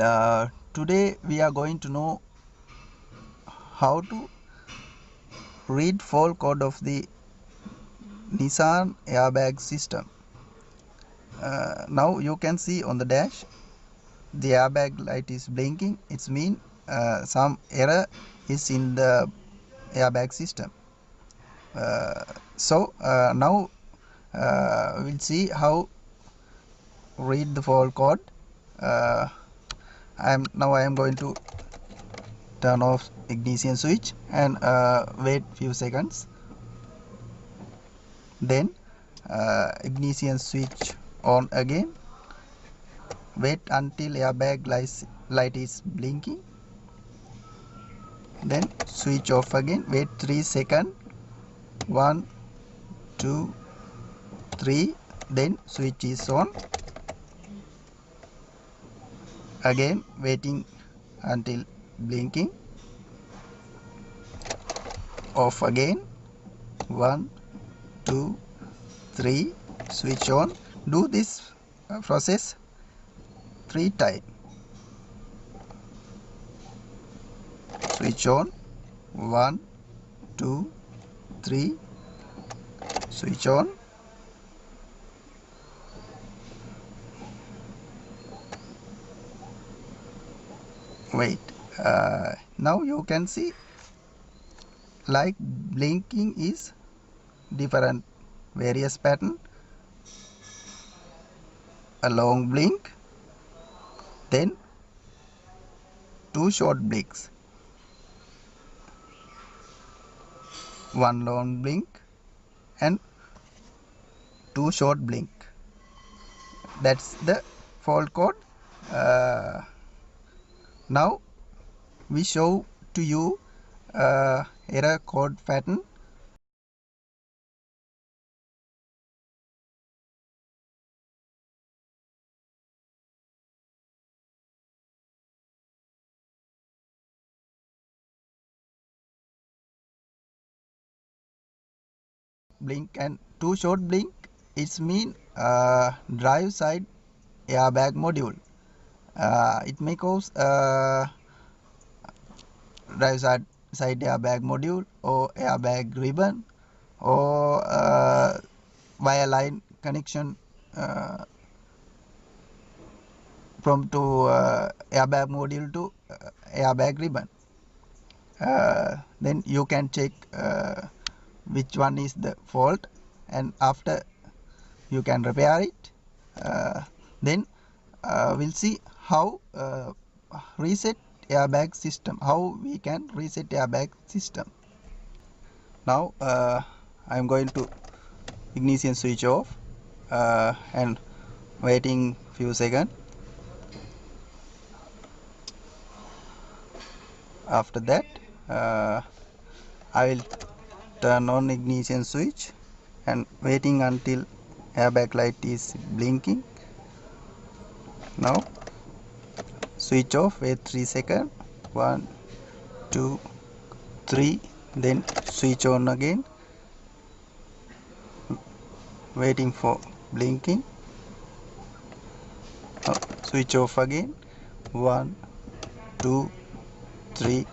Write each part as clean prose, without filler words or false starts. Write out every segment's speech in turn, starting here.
Today we are going to know how to read fault code of the Nissan airbag system. Now you can see on the dash the airbag light is blinking. It means some error is in the airbag system. Now we'll see how read the fault code. I am going to turn off ignition switch and wait few seconds. Then ignition switch on again. Wait until airbag light is blinking. Then switch off again. Wait 3 seconds. 1, 2, 3. Then switch is on. Again waiting until blinking. Off again. 1, 2, 3. Switch on. Do this process 3 times. Switch on. 1, 2, 3. Switch on. Wait. Now you can see like blinking is different various pattern. A long blink, then 2 short blinks, 1 long blink and 2 short blink. That's the fault code. Now we show to you error code pattern. Blink and 2 short blink, it's mean drive side airbag module. It may cause drive side airbag module or airbag ribbon or wire line connection from to airbag module to airbag ribbon. Then you can check which one is the fault, and after you can repair it. Then we'll see how reset airbag system, how we can reset airbag system. Now I am going to ignition switch off and waiting few seconds. After that I will turn on ignition switch and waiting until airbag light is blinking. Now switch off, wait 3 seconds. 1, 2, 3. Then switch on again, waiting for blinking. Now switch off again. 1, 2, 3.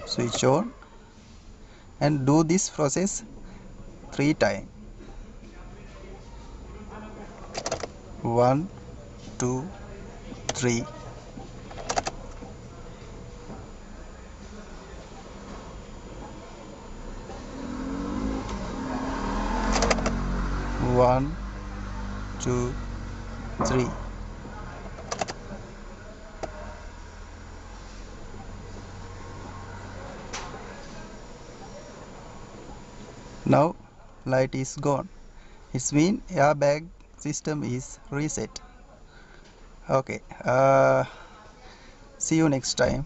Switch on and do this process 3 times. 1, 2, 3. One, 2, 3. Now light is gone. It means airbag system is reset. Okay. See you next time.